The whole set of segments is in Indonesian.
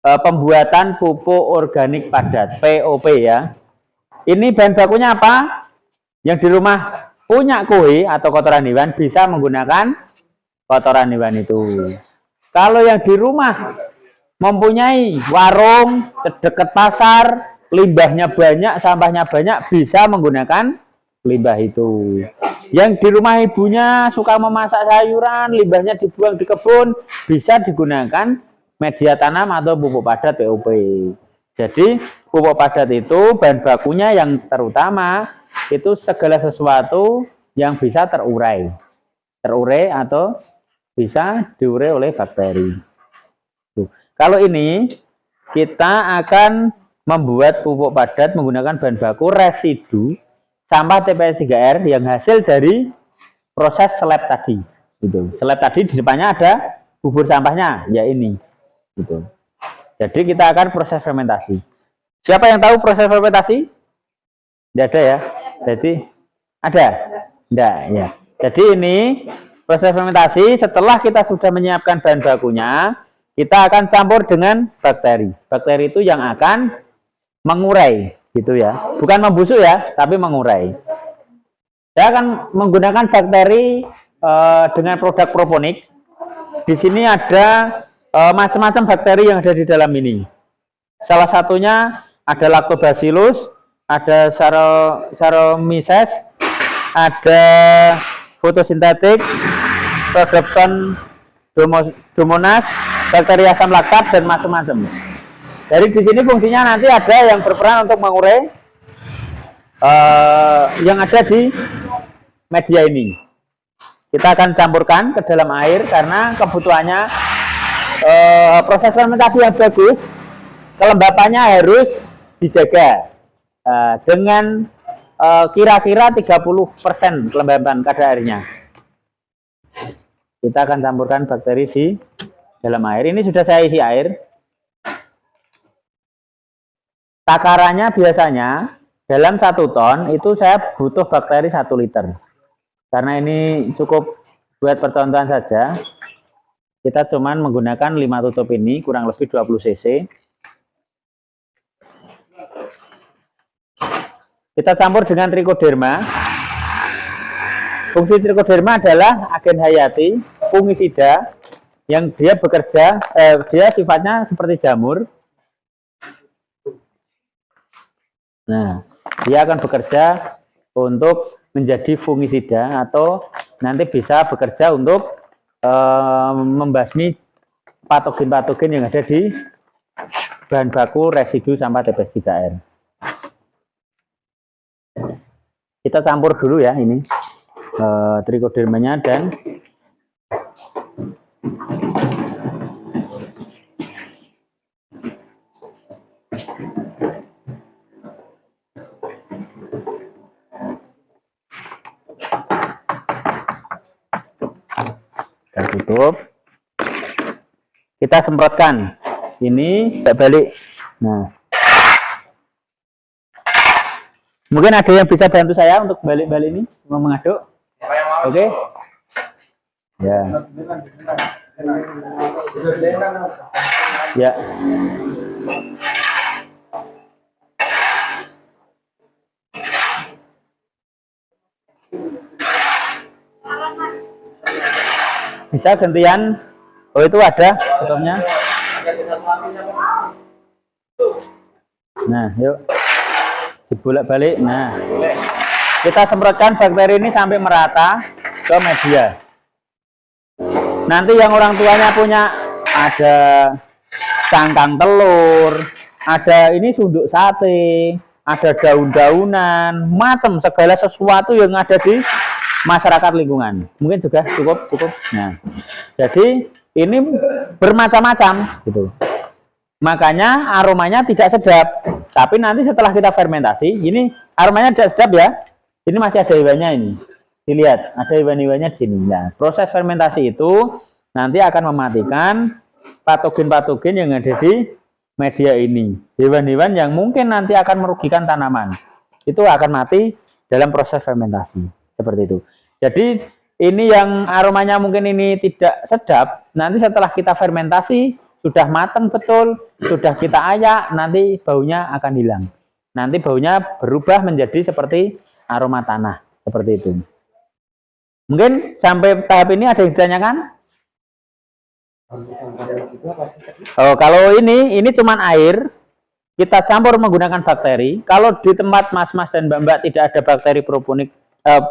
pembuatan pupuk organik padat (POP) ya. Ini bahan bakunya apa? Yang di rumah punya kue atau kotoran hewan bisa menggunakan kotoran hewan itu. Kalau yang di rumah mempunyai warung dekat pasar, limbahnya banyak, sampahnya banyak, bisa menggunakan limbah itu. Yang di rumah ibunya suka memasak sayuran, limbahnya dibuang di kebun, bisa digunakan media tanam atau pupuk padat POP. Jadi pupuk padat itu bahan bakunya yang terutama itu segala sesuatu yang bisa terurai atau bisa diurai oleh bakteri. Tuh. Kalau ini kita akan membuat pupuk padat menggunakan bahan baku residu sampah TPS 3R yang hasil dari proses slab tadi. Gitu. Slab tadi di depannya ada bubur sampahnya, ya ini. Gitu. Jadi kita akan proses fermentasi. Siapa yang tahu proses fermentasi? Tidak ada ya. Jadi ada? Tidak ya. Jadi ini proses fermentasi setelah kita sudah menyiapkan bahan bakunya, kita akan campur dengan bakteri. Bakteri itu yang akan mengurai, gitu ya. Bukan membusuk ya, tapi mengurai. Saya akan menggunakan bakteri dengan produk proponik. Di sini ada macam-macam bakteri yang ada di dalam ini. Salah satunya ada Lactobacillus, ada Saccharomyces, ada fotosintetik, Rhodopsin domonas, bakteri asam laktat, dan macam-macam. Jadi di sini fungsinya nanti ada yang berperan untuk mengurai yang ada di media ini. Kita akan campurkan ke dalam air karena kebutuhannya proses fermentasi yang bagus, kelembapannya harus dijaga dengan kira-kira 30% kelembapan kadar airnya. Kita akan campurkan bakteri di dalam air. Ini sudah saya isi air. Takarannya biasanya dalam 1 ton itu saya butuh bakteri 1 liter. Karena ini cukup buat percontohan saja. Kita cuman menggunakan 5 tutup ini, kurang lebih 20 cc. Kita campur dengan trichoderma. Fungsi trichoderma adalah agen hayati, fungisida, yang dia bekerja, dia sifatnya seperti jamur. Nah, dia akan bekerja untuk menjadi fungisida atau nanti bisa bekerja untuk membasmi patogen-patogen yang ada di bahan baku residu sampah TPS 3R. Kita campur dulu ya ini trichodermanya dan kita tutup. Kita semprotkan ini balik. Nah, mungkin ada yang bisa bantu saya untuk balik-balik ini, mau mengaduk. Oke. Ya. Ya. Bisa gantian. Oh, itu ada tutupnya. Nah, yuk. Dibolak-balik. Nah, kita semprotkan bakteri ini sampai merata ke media. Nanti yang orang tuanya punya ada cangkang telur, ada ini sunduk sate, ada daun-daunan, macam segala sesuatu yang ada di masyarakat lingkungan. Mungkin juga cukup. Nah, jadi ini bermacam-macam gitu. Makanya aromanya tidak sedap. Tapi nanti setelah kita fermentasi, ini aromanya tidak sedap ya. Ini masih ada hewannya ini. Dilihat, ada hewan-hewannya di sini. Nah, proses fermentasi itu nanti akan mematikan patogen-patogen yang ada di media ini. Hewan-hewan yang mungkin nanti akan merugikan tanaman. Itu akan mati dalam proses fermentasi. Seperti itu. Jadi ini yang aromanya mungkin ini tidak sedap, nanti setelah kita fermentasi sudah matang betul, sudah kita ayak, nanti baunya akan hilang. Nanti baunya berubah menjadi seperti aroma tanah, seperti itu. Mungkin sampai tahap ini ada yang ditanyakan? Oh, kalau ini cuman air, kita campur menggunakan bakteri. Kalau di tempat mas-mas dan mbak-mbak tidak ada bakteri proponik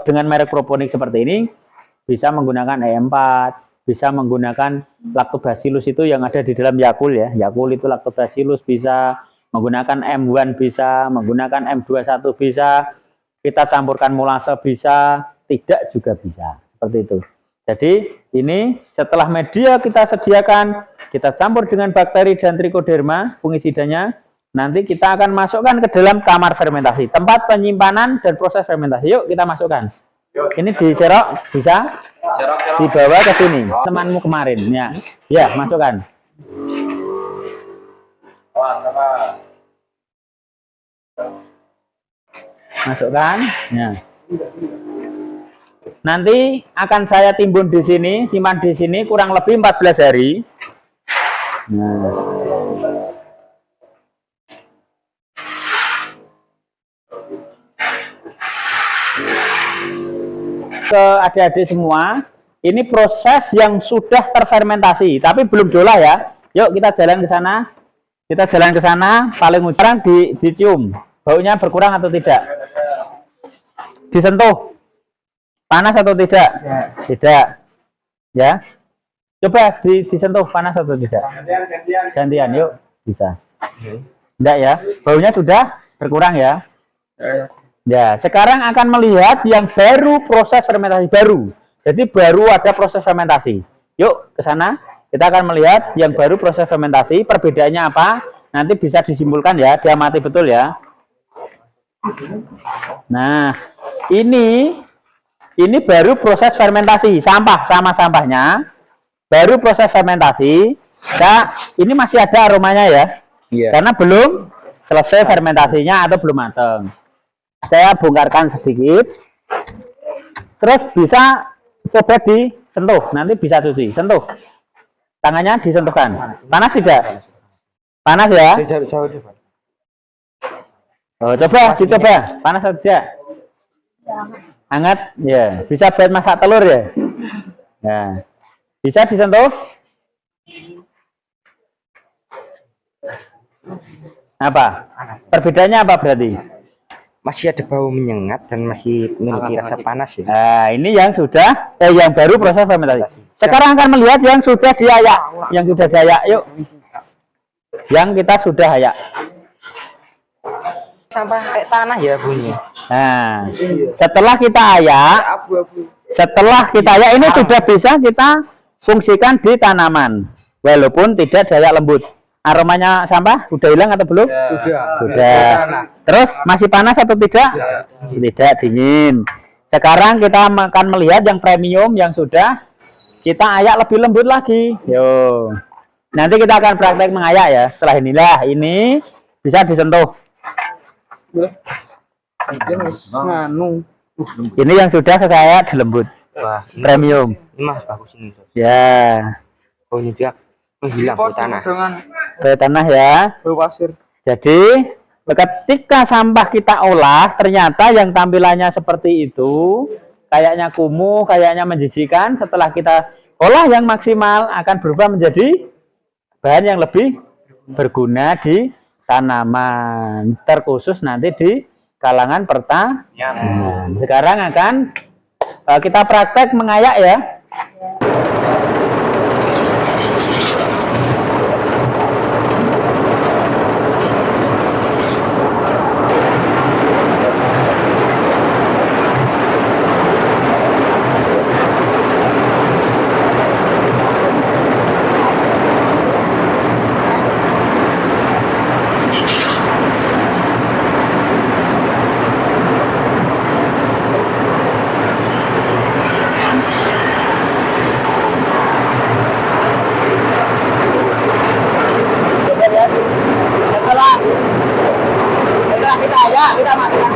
dengan merek proponik seperti ini, bisa menggunakan E4, bisa menggunakan lactobacillus itu yang ada di dalam Yakult ya. Yakult itu lactobacillus, bisa menggunakan M1, bisa menggunakan M21, bisa kita campurkan molase, bisa tidak juga bisa. Seperti itu. Jadi ini setelah media kita sediakan, kita campur dengan bakteri dan trichoderma fungisidanya, nanti kita akan masukkan ke dalam kamar fermentasi, tempat penyimpanan dan proses fermentasi. Yuk kita masukkan. Ini diserok, bisa dibawa ke sini. Temanmu kemarin, ya, ya masukkan. Masukkan, ya. Nanti akan saya timbun di sini, simpan di sini kurang lebih 14 hari. Nah. Ke adik-adik semua, ini proses yang sudah terfermentasi, tapi belum diolah ya. Yuk kita jalan ke sana. Kita jalan ke sana, paling ujung dicium. Baunya berkurang atau tidak? Disentuh. Panas atau tidak? Ya. Tidak. Ya. Coba disentuh panas atau tidak? Gantian, yuk. Bisa. Tidak ya. Baunya sudah berkurang ya. Ya, sekarang akan melihat yang baru proses fermentasi baru. Jadi baru ada proses fermentasi. Yuk ke sana. Kita akan melihat yang baru proses fermentasi. Perbedaannya apa? Nanti bisa disimpulkan ya. Diamati betul ya. Nah, ini baru proses fermentasi, sampah sama sampahnya, baru proses fermentasi. Nah, ini masih ada aromanya ya, karena belum selesai fermentasinya atau belum matang. Saya bongkarkan sedikit, terus bisa coba disentuh, nanti bisa cuci, sentuh, tangannya disentuhkan. Panas tidak? Panas ya? Oh, coba dicoba, panas atau tidak? Hangat ya, bisa buat masak telur ya. Nah, bisa disentuh. Apa perbedaannya, apa berarti? Masih ada bau menyengat dan masih memiliki rasa panas ya. Nah, ini yang sudah yang baru proses fermentasi. Sekarang akan melihat yang sudah diayak. Yang sudah diayak, yuk. Yang kita sudah ayak. Sampah kayak tanah ya bunyi. Nah, setelah kita ayak, ini sudah bisa kita fungsikan di tanaman, walaupun tidak diayak lembut. Aromanya sampah sudah hilang atau belum? Sudah. Terus masih panas atau tidak? Tidak, dingin. Sekarang kita akan melihat yang premium yang sudah kita ayak lebih lembut lagi. Yo. Nanti kita akan praktek mengayak ya. Setelah inilah ini bisa disentuh. Ini yang sudah saya dilembut. Wah, premium. Ini mah bagus ini. Ya. Oh, ini dia menghilang ke tanah. Ke tanah ya. Pasir. Jadi ketika sampah kita olah, ternyata yang tampilannya seperti itu, kayaknya kumuh, kayaknya menjijikan. Setelah kita olah yang maksimal, akan berubah menjadi bahan yang lebih berguna di tanaman, terkhusus nanti di kalangan pertanian. Sekarang akan kita praktek mengayak ya. Setelah kita ayak, kita matikan.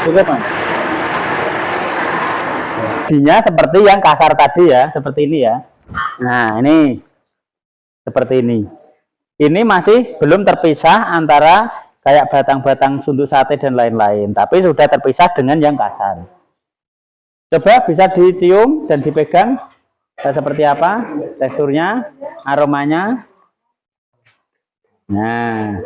Cukup, Mas. Dinya seperti yang kasar tadi ya, seperti ini ya. Nah, ini seperti ini. Ini masih belum terpisah antara kayak batang-batang sunduk sate dan lain-lain, tapi sudah terpisah dengan yang kasar. Coba bisa dicium dan dipegang seperti apa teksturnya, aromanya. Nah,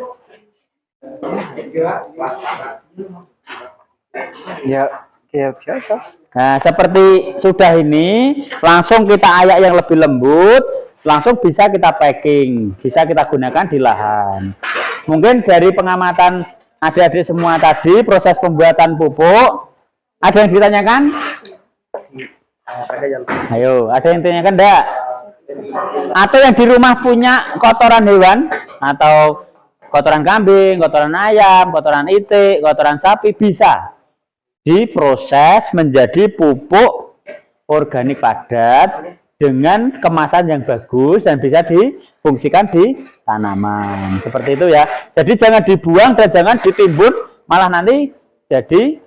Ya, kayak biasa. nah seperti sudah ini, langsung kita ayak yang lebih lembut, langsung bisa kita packing, bisa kita gunakan di lahan. Mungkin dari pengamatan adik-adik semua tadi, proses pembuatan pupuk, ada yang ditanyakan? Ayo, ada yang ditanyakan enggak? Atau yang di rumah punya kotoran hewan, atau kotoran kambing, kotoran ayam, kotoran itik, kotoran sapi, bisa diproses menjadi pupuk organik padat dengan kemasan yang bagus dan bisa difungsikan di tanaman. Seperti itu ya. Jadi jangan dibuang dan jangan ditimbun, malah nanti jadi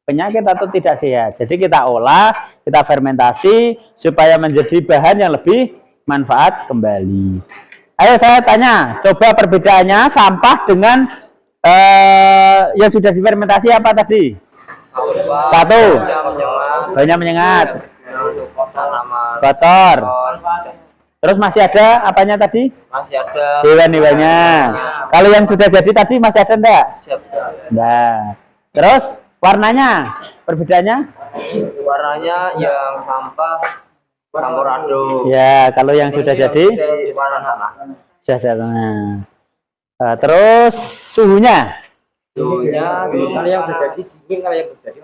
penyakit atau tidak sehat. Jadi kita olah, kita fermentasi supaya menjadi bahan yang lebih manfaat kembali. Ayo saya tanya, coba perbedaannya sampah dengan yang sudah difermentasi apa tadi? Satu, banyak menyengat, kotor. Terus masih ada apanya tadi? Masih ada Hewan-hewannya. Kalau yang sudah jadi tadi masih ada enggak? siap. Nah, terus warnanya, perbedaannya? Warnanya yang sampah campur aduk. Ya, kalau yang sudah jadi Di warna tanah. sudah jadi. Nah, terus suhunya Suhunya Kalau yang udah jadi dingin, kalau yang udah jadi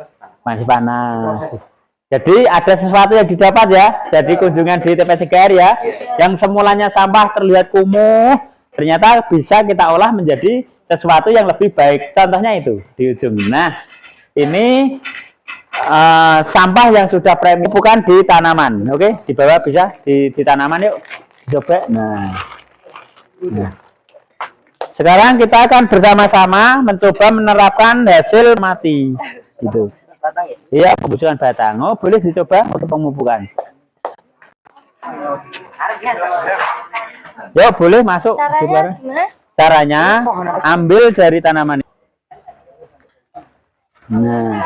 masih panas. Jadi ada sesuatu yang didapat ya. Jadi kunjungan di TP Segar ya, yang semulanya sampah terlihat kumuh, ternyata bisa kita olah menjadi sesuatu yang lebih baik. Contohnya itu di ujung. Nah, ini sampah yang sudah premium bukan di tanaman. Oke, di bawah bisa di tanaman yuk. Coba. Nah. Sekarang kita akan bersama-sama mencoba menerapkan hasil mati. Gitu. Iya, pembusukan batang. Oh, boleh dicoba untuk pemupukan. Yuk, boleh masuk. Caranya gimana? Caranya ambil dari tanaman. Nah.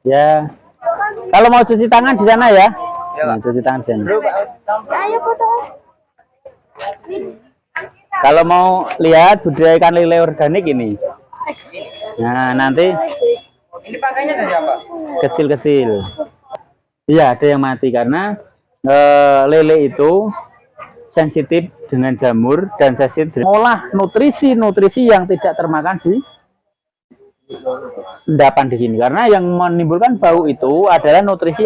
Ya. Kalau mau cuci tangan di sana ya. Nah, cuci tangan di sana. Ayo foto. Kalau mau lihat budidaya ikan lele organik ini. Nah, nanti ini pakainya dari apa? kecil-kecil. Iya, ada yang mati karena lele itu sensitif dengan jamur dan sensitif olah nutrisi yang tidak termakan di endapan di sini. Karena yang menimbulkan bau itu adalah nutrisi